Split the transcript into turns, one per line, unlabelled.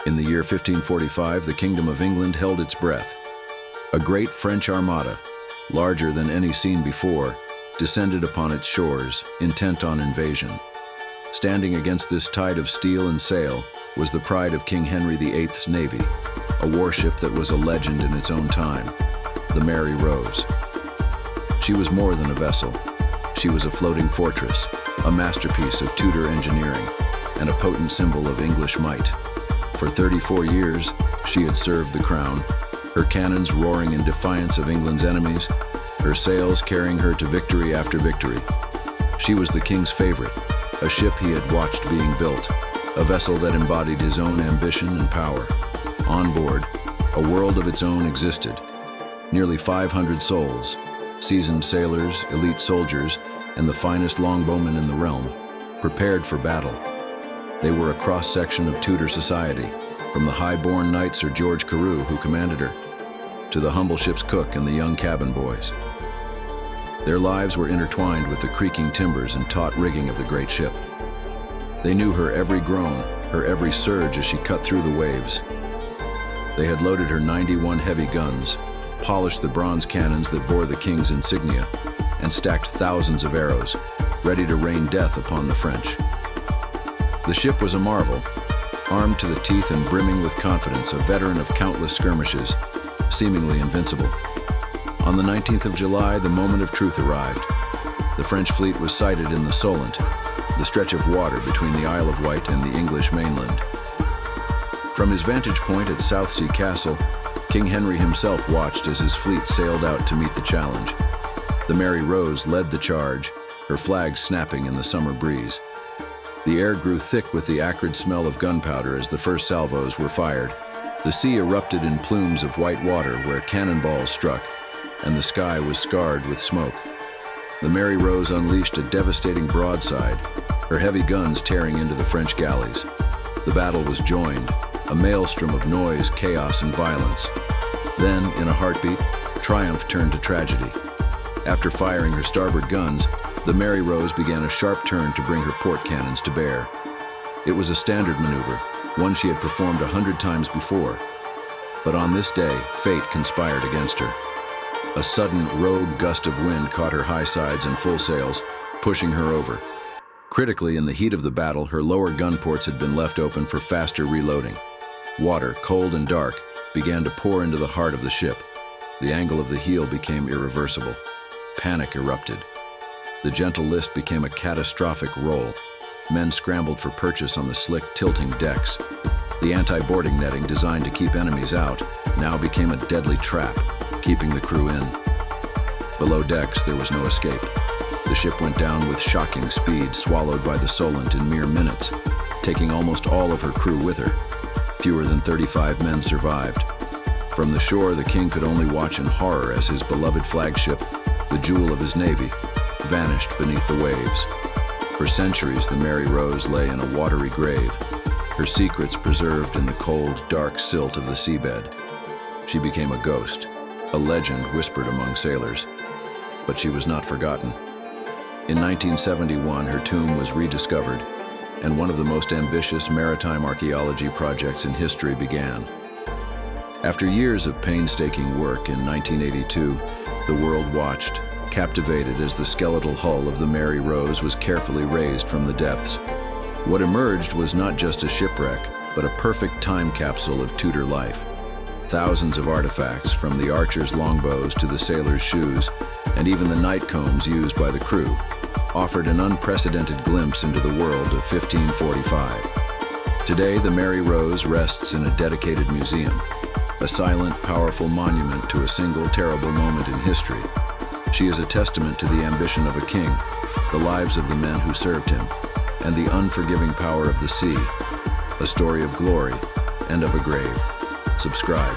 In the year 1545, the Kingdom of England held its breath. A great French armada, larger than any seen before, descended upon its shores, intent on invasion. Standing against this tide of steel and sail was the pride of King Henry VIII's navy, a warship that was a legend in its own time, the Mary Rose. She was more than a vessel. She was a floating fortress, a masterpiece of Tudor engineering, and a potent symbol of English might. For 34 years, she had served the crown, her cannons roaring in defiance of England's enemies, her sails carrying her to victory after victory. She was the king's favorite, a ship he had watched being built, a vessel that embodied his own ambition and power. On board, a world of its own existed. Nearly 500 souls, seasoned sailors, elite soldiers, and the finest longbowmen in the realm, prepared for battle. They were a cross-section of Tudor society, from the high-born knight Sir George Carew, who commanded her, to the humble ship's cook and the young cabin boys. Their lives were intertwined with the creaking timbers and taut rigging of the great ship. They knew her every groan, her every surge as she cut through the waves. They had loaded her 91 heavy guns, polished the bronze cannons that bore the king's insignia, and stacked thousands of arrows, ready to rain death upon the French. The ship was a marvel, armed to the teeth and brimming with confidence, a veteran of countless skirmishes, seemingly invincible. On the 19th of July, the moment of truth arrived. The French fleet was sighted in the Solent, the stretch of water between the Isle of Wight and the English mainland. From his vantage point at Southsea Castle, King Henry himself watched as his fleet sailed out to meet the challenge. The Mary Rose led the charge, her flag snapping in the summer breeze. The air grew thick with the acrid smell of gunpowder as the first salvos were fired. The sea erupted in plumes of white water where cannonballs struck, and the sky was scarred with smoke. The Mary Rose unleashed a devastating broadside, her heavy guns tearing into the French galleys. The battle was joined, a maelstrom of noise, chaos, and violence. Then, in a heartbeat, triumph turned to tragedy. After firing her starboard guns, the Mary Rose began a sharp turn to bring her port cannons to bear. It was a standard maneuver, one she had performed 100 times before. But on this day, fate conspired against her. A sudden, rogue gust of wind caught her high sides and full sails, pushing her over. Critically, in the heat of the battle, her lower gun ports had been left open for faster reloading. Water, cold and dark, began to pour into the heart of the ship. The angle of the heel became irreversible. Panic erupted. The gentle list became a catastrophic roll. Men scrambled for purchase on the slick, tilting decks. The anti-boarding netting designed to keep enemies out now became a deadly trap, keeping the crew in. Below decks, there was no escape. The ship went down with shocking speed, swallowed by the Solent in mere minutes, taking almost all of her crew with her. Fewer than 35 men survived. From the shore, the king could only watch in horror as his beloved flagship, the jewel of his navy, vanished beneath the waves. For centuries, the Mary Rose lay in a watery grave, her secrets preserved in the cold, dark silt of the seabed. She became a ghost, a legend whispered among sailors. But she was not forgotten. In 1971, her tomb was rediscovered, and one of the most ambitious maritime archaeology projects in history began. After years of painstaking work in 1982, the world watched, captivated as the skeletal hull of the Mary Rose was carefully raised from the depths. What emerged was not just a shipwreck, but a perfect time capsule of Tudor life. Thousands of artifacts, from the archer's longbows to the sailor's shoes, and even the night combs used by the crew, offered an unprecedented glimpse into the world of 1545. Today, the Mary Rose rests in a dedicated museum, a silent, powerful monument to a single terrible moment in history. She is a testament to the ambition of a king, the lives of the men who served him, and the unforgiving power of the sea, a story of glory and of a grave. Subscribe.